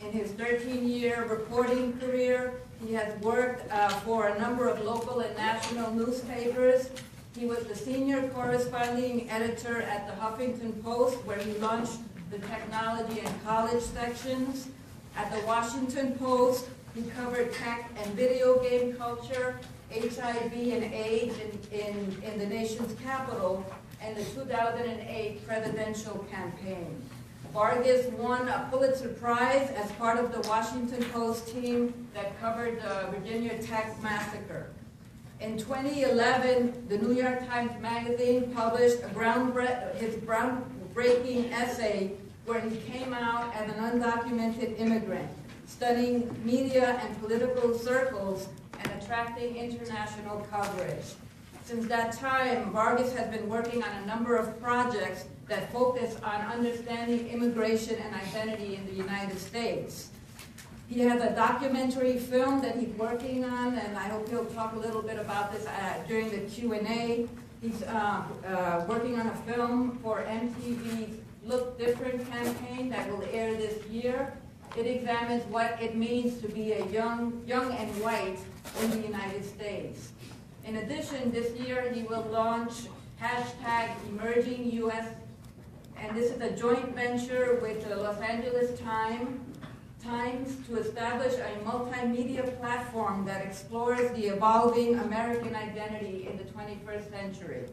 In his 13-year reporting career, he has worked for a number of local and national newspapers. He was the senior corresponding editor at the Huffington Post, where he launched the technology and college sections. At the Washington Post, he covered tech and video game culture, HIV and AIDS in the nation's capital, and the 2008 presidential campaign. Vargas won a Pulitzer Prize as part of the Washington Post team that covered the Virginia Tech massacre. In 2011, the New York Times Magazine published his groundbreaking essay where he came out as an undocumented immigrant, studying media and political circles and attracting international coverage. Since that time, Vargas has been working on a number of projects that focus on understanding immigration and identity in the United States. He has a documentary film that he's working on, and I hope he'll talk a little bit about this during the Q&A. He's working on a film for MTV's Look Different campaign that will air this year. It examines what it means to be a young and white in the United States. In addition, this year he will launch #EmergingUS, and this is a joint venture with the Los Angeles Times to establish a multimedia platform that explores the evolving American identity in the 21st century.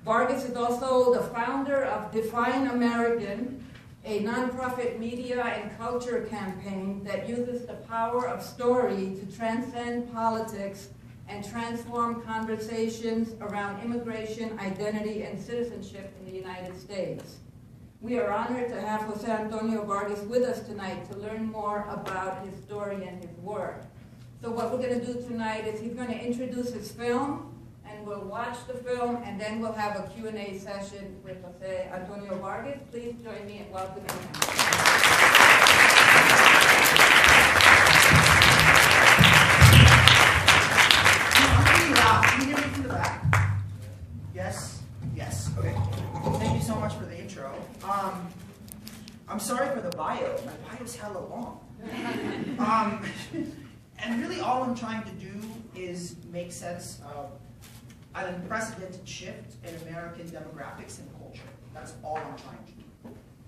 Vargas is also the founder of Define American, a nonprofit media and culture campaign that uses the power of story to transcend politics and transform conversations around immigration, identity, and citizenship in the United States. We are honored to have Jose Antonio Vargas with us tonight to learn more about his story and his work. So what we're going to do tonight is he's going to introduce his film, and we'll watch the film, and then we'll have a Q&A session with Jose Antonio Vargas. Please join me in welcoming him. Can you hear me from the back? Yes? Yes. Okay. Thank you so much for the intro. I'm sorry for the bio. My bio's hella long. And really all I'm trying to do is make sense of an unprecedented shift in American demographics and culture. That's all I'm trying to do.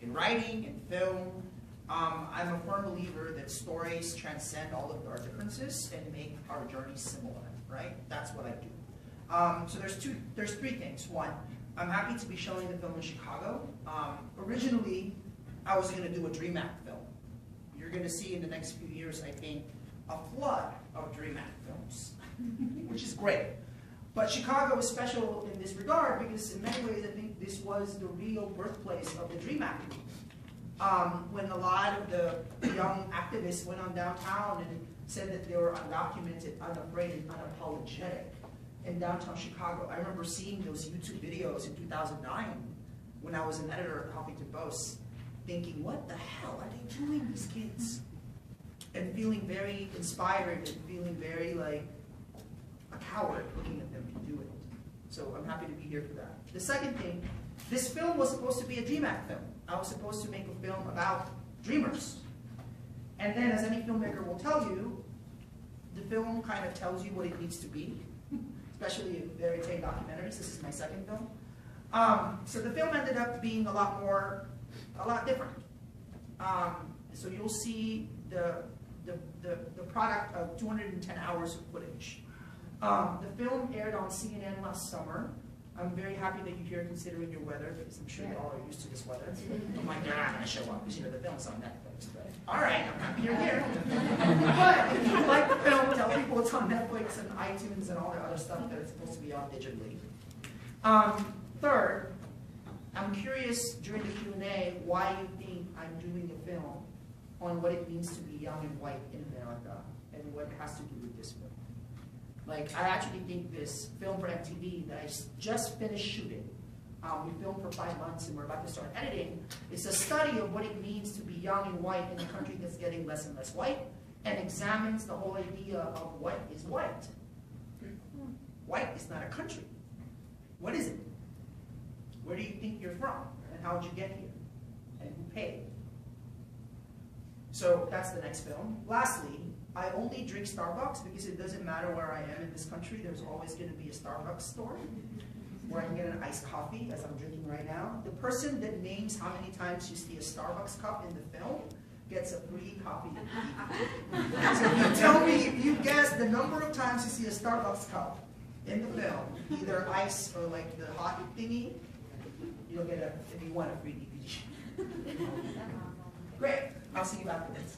In writing, in film, I'm a firm believer that stories transcend all of our differences and make our journeys similar, right? That's what I do. So there's three things. One, I'm happy to be showing the film in Chicago. Originally, I was going to do a Dream Act film. You're going to see in the next few years, I think, a flood of Dream Act films, which is great. But Chicago is special in this regard because in many ways I think this was the real birthplace of the Dream Act. When a lot of the young activists went on downtown and said that they were undocumented, unafraid, and unapologetic in downtown Chicago. I remember seeing those YouTube videos in 2009 when I was an editor at Huffington Post, thinking, what the hell are they doing, these kids? And feeling very inspired and feeling very like a coward looking at them do it. So I'm happy to be here for that. The second thing, this film was supposed to be a Dream Act film. I was supposed to make a film about dreamers. And then, as any filmmaker will tell you, the film kind of tells you what it needs to be, especially in verite documentaries. This is my second film. So the film ended up being a lot different. So you'll see the product of 210 hours of footage. The film aired on CNN last summer. I'm very happy that you're here considering your weather, because I'm sure you all are used to this weather. I'm like, they're not going to show up because the film's on Netflix. But all right, I'm happy you're here. But if you like the film, tell people it's on Netflix and iTunes and all the other stuff that it's supposed to be on digitally. Third, I'm curious during the Q&A why you think I'm doing a film on what it means to be young and white in America and what it has to do with this film. Like, I actually think this film for MTV that I just finished shooting, we filmed for 5 months and we're about to start editing, it's a study of what it means to be young and white in a country that's getting less and less white, and examines the whole idea of what is white. White is not a country. What is it? Where do you think you're from? And how did you get here? And who paid? So that's the next film. Lastly, I only drink Starbucks because it doesn't matter where I am in this country, there's always going to be a Starbucks store where I can get an iced coffee, as I'm drinking right now. The person that names how many times you see a Starbucks cup in the film gets a free copy. So if you tell me, if you guess the number of times you see a Starbucks cup in the film, either ice or like the hot thingy, you'll get if you want a free DVD. Great, I'll see you after this.